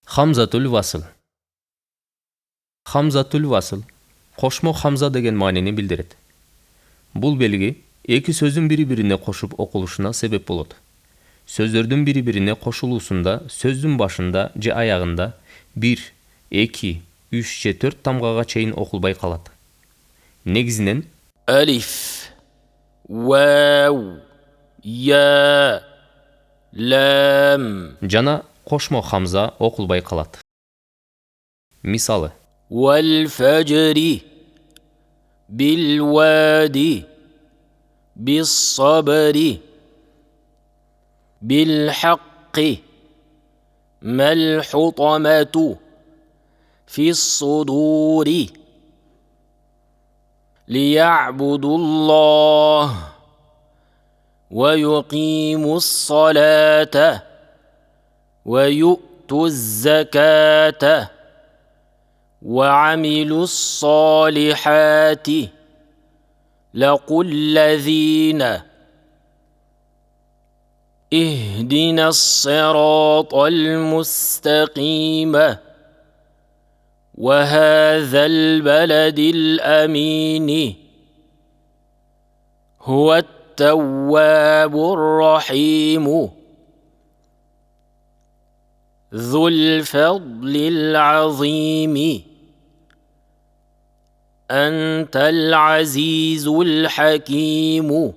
Хамзатул васл. Хамзатул васл кошмо хамза деген маанини билдирет. Бул белги эки сөздүн бири-бирине кошуп окулушуна себеп болот. Сөздөрдүн бири-бирине кошулуусунда сөздүн башында же аягында 1, 2, 3 же 4 тамгага чейин окулбай калат. Негизинен ألف واو يا لام жана кошмо хамза окулбай калат. Мисалы: والفجر بالوادي بالصبر بالحق ما الحطمة في الصدور ليعبدوا الله ويقيموا الصلاة ويؤتوا الزكاة وعملوا الصالحات لقل الذين اهدنا الصراط المستقيم وهذا البلد الأمين هو التواب الرحيم ذو الفضل العظيم أنت العزيز الحكيم.